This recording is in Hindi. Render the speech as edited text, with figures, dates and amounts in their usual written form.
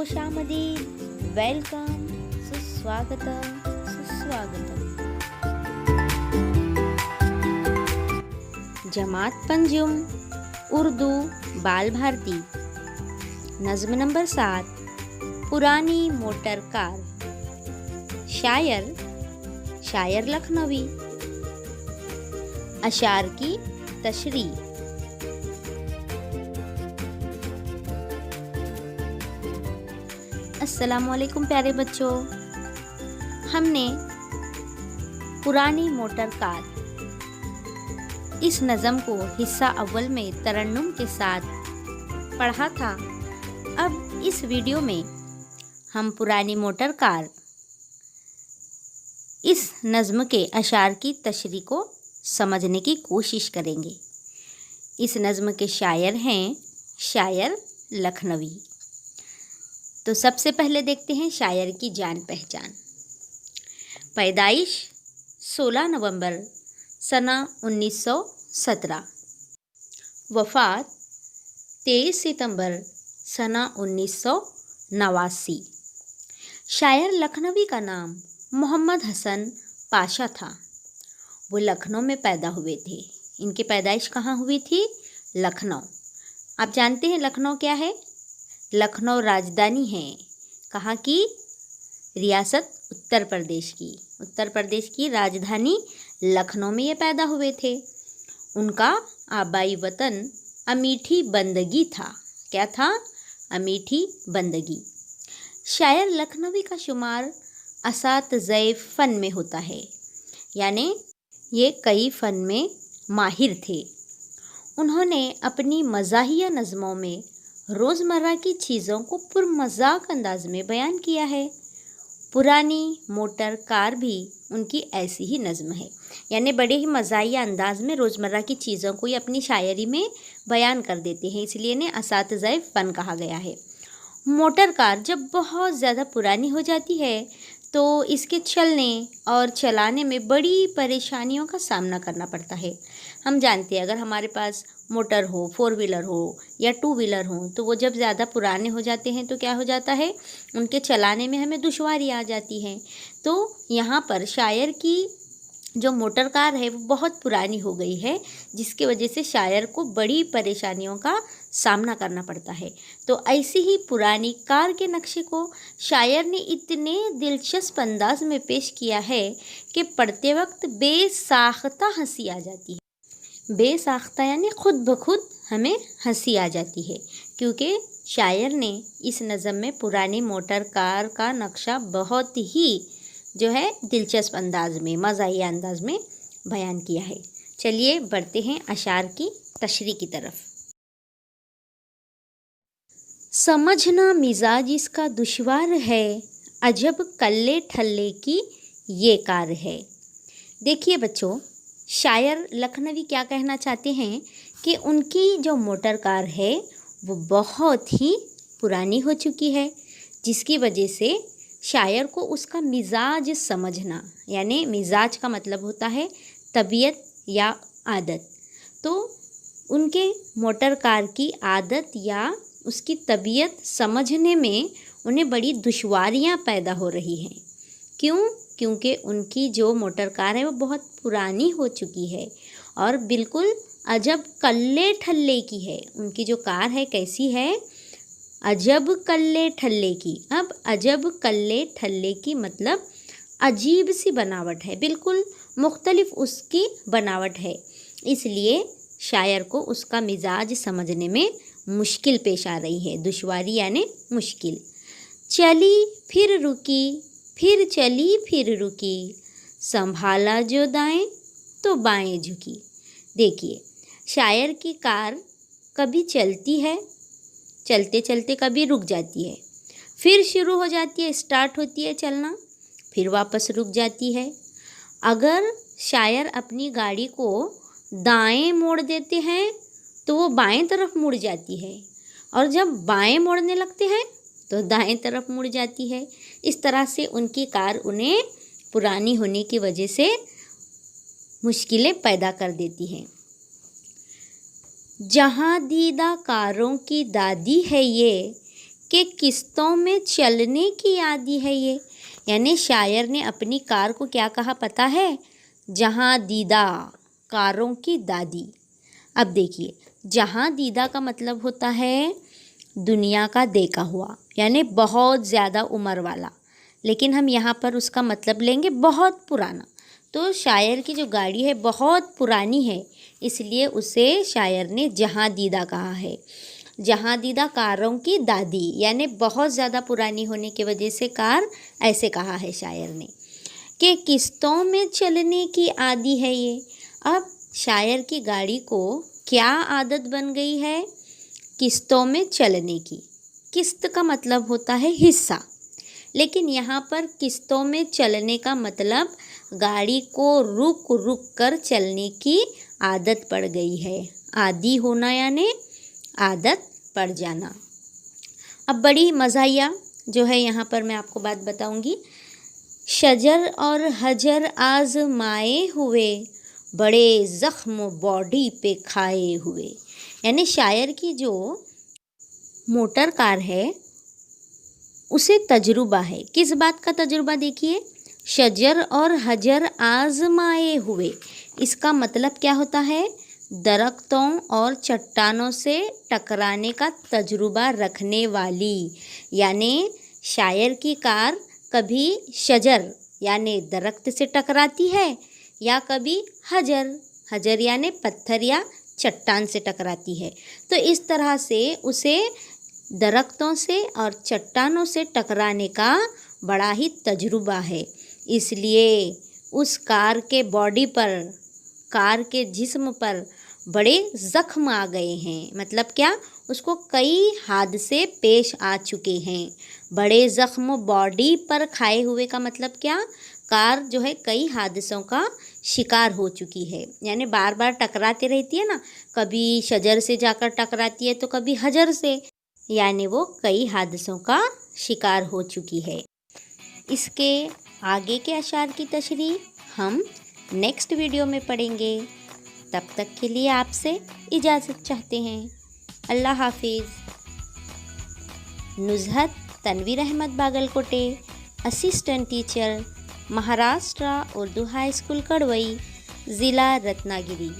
खुशामदीद, वेलकम, सुस्वागतम, सुस्वागतम। जमात पंजुम उर्दू बाल भारती, नज़्म नंबर 7, पुरानी मोटर कार। शायर लखनवी। अशार की तशरीह। अस्सलामुअलैकुम प्यारे बच्चों, हमने पुरानी मोटर कार इस नज़म को हिस्सा अव्वल में तरन्नुम के साथ पढ़ा था। अब इस वीडियो में हम पुरानी मोटर कार इस नज़म के अशार की तशरीह को समझने की कोशिश करेंगे। इस नज़म के शायर हैं शायर लखनवी। तो सबसे पहले देखते हैं शायर की जान पहचान। पैदाइश 16 नवंबर सना 1917, वफ़ात 23 सितंबर सना 1989। शायर लखनवी का नाम मोहम्मद हसन पाशा था। वो लखनऊ में पैदा हुए थे। इनकी पैदाइश कहाँ हुई थी? लखनऊ। आप जानते हैं लखनऊ क्या है? लखनऊ राजधानी है। कहाँ की? रियासत उत्तर प्रदेश की। उत्तर प्रदेश की राजधानी लखनऊ में ये पैदा हुए थे। उनका आबाई वतन अमेठी बंदगी था। क्या था? अमेठी बंदगी। शायर लखनवी का शुमार असातिज़ाए फ़न में होता है, यानी ये कई फ़न में माहिर थे। उन्होंने अपनी मज़ाहिया नज़मों में रोज़मर्रा की चीज़ों को पुरमज़ाक अंदाज में बयान किया है। पुरानी मोटर कार भी उनकी ऐसी ही नज़म है, यानी बड़े ही मज़ाहिया अंदाज में रोज़मर्रा की चीज़ों को ये अपनी शायरी में बयान कर देते हैं, इसलिए इन्हें असातिज़ाए फ़न कहा गया है। मोटर कार जब बहुत ज़्यादा पुरानी हो जाती है तो इसके चलने और चलाने में बड़ी परेशानियों का सामना करना पड़ता है। हम जानते हैं अगर हमारे पास मोटर हो, 4 व्हीलर हो या 2 व्हीलर हो, तो वो जब ज़्यादा पुराने हो जाते हैं तो क्या हो जाता है, उनके चलाने में हमें दुश्वारी आ जाती है। तो यहाँ पर शायर की जो मोटर कार है वो बहुत पुरानी हो गई है, जिसकी वजह से शायर को बड़ी परेशानियों का सामना करना पड़ता है। तो ऐसी ही पुरानी कार के नक्शे को शायर ने इतने दिलचस्प अंदाज में पेश किया है कि पढ़ते वक्त बेसाख्ता हंसी आ जाती है। बेसाख्ता यानी खुद ब खुद हमें हंसी आ जाती है, क्योंकि शायर ने इस नज़म में पुरानी मोटर कार का नक्शा बहुत ही जो है दिलचस्प अंदाज में, मज़ाहिया अंदाज में बयान किया है। चलिए बढ़ते हैं अशार की तशरीह की तरफ। समझना मिजाज इसका दुश्वार है, अजब कल्ले ठल्ले की ये कार है। देखिए बच्चों, शायर लखनवी क्या कहना चाहते हैं कि उनकी जो मोटर कार है वो बहुत ही पुरानी हो चुकी है, जिसकी वजह से शायर को उसका मिजाज समझना, यानी मिजाज का मतलब होता है तबीयत या आदत। तो उनके मोटर कार की आदत या उसकी तबीयत समझने में उन्हें बड़ी दुश्वारियां पैदा हो रही हैं। क्यों? क्योंकि उनकी जो मोटर कार है वो बहुत पुरानी हो चुकी है और बिल्कुल अजब कल्ले ठल्ले की है। उनकी जो कार है कैसी है? अजब कल्ले ठल्ले की। अब अजब कल्ले ठल्ले की मतलब अजीब सी बनावट है, बिल्कुल मुख्तलिफ उसकी बनावट है, इसलिए शायर को उसका मिजाज समझने में मुश्किल पेश आ रही है। दुश्वारी यानी मुश्किल। चली फिर रुकी, फिर चली फिर रुकी, संभाला जो दाएं तो बाएं झुकी। देखिए, शायर की कार कभी चलती है, चलते चलते कभी रुक जाती है, फिर शुरू हो जाती है, स्टार्ट होती है चलना, फिर वापस रुक जाती है। अगर शायर अपनी गाड़ी को दाएं मोड़ देते हैं तो वो बाएं तरफ मुड़ जाती है, और जब बाएं मोड़ने लगते हैं तो दाएं तरफ मुड़ जाती है। इस तरह से उनकी कार उन्हें पुरानी होने की वजह से मुश्किलें पैदा कर देती हैं। जहाँ दीदा कारों की दादी है ये, कि किस्तों में चलने की आदी है ये। यानी शायर ने अपनी कार को क्या कहा पता है? जहाँ दीदा, कारों की दादी। अब देखिए, जहाँ दीदा का मतलब होता है दुनिया का देखा हुआ, यानी बहुत ज़्यादा उम्र वाला, लेकिन हम यहाँ पर उसका मतलब लेंगे बहुत पुराना। तो शायर की जो गाड़ी है बहुत पुरानी है, इसलिए उसे शायर ने जहाँ दीदा कहा है। जहाँ दीदा कारों की दादी, यानी बहुत ज़्यादा पुरानी होने की वजह से कार ऐसे कहा है शायर ने कि किस्तों में चलने की आदी है ये। अब शायर की गाड़ी को क्या आदत बन गई है? किस्तों में चलने की। किस्त का मतलब होता है हिस्सा, लेकिन यहाँ पर किस्तों में चलने का मतलब गाड़ी को रुक रुक कर चलने की आदत पड़ गई है। आदी होना यानी आदत पड़ जाना। अब बड़ी मज़ाहिया जो है यहाँ पर मैं आपको बात बताऊँगी। शजर और हजर आज़माए हुए, बड़े ज़ख्म बॉडी पे खाए हुए। यानी शायर की जो मोटर कार है उसे तजुर्बा है। किस बात का तजुर्बा? देखिए, शजर और हजर आज़माए हुए, इसका मतलब क्या होता है? दरख्तों और चट्टानों से टकराने का तजुर्बा रखने वाली। यानी शायर की कार कभी शजर यानी दरख्त से टकराती है, या कभी हजर यानी पत्थर या चट्टान से टकराती है। तो इस तरह से उसे दरख्तों से और चट्टानों से टकराने का बड़ा ही तजुर्बा है, इसलिए उस कार के बॉडी पर, कार के जिस्म पर बड़े ज़ख्म आ गए हैं। मतलब क्या? उसको कई हादसे पेश आ चुके हैं। बड़े ज़ख्म बॉडी पर खाए हुए का मतलब क्या? कार जो है कई हादसों का शिकार हो चुकी है, यानी बार बार टकराती रहती है ना, कभी शजर से जाकर टकराती है तो कभी हजर से, यानी वो कई हादसों का शिकार हो चुकी है। इसके आगे के अशार की तशरीह हम नेक्स्ट वीडियो में पढ़ेंगे। तब तक के लिए आपसे इजाज़त चाहते हैं। अल्लाह हाफिज़। Nuzhat Tanveer Ahmed Bagalkote, assistant teacher, Maharashtra Urdu high school Kadwai, ज़िला रत्नागिरी।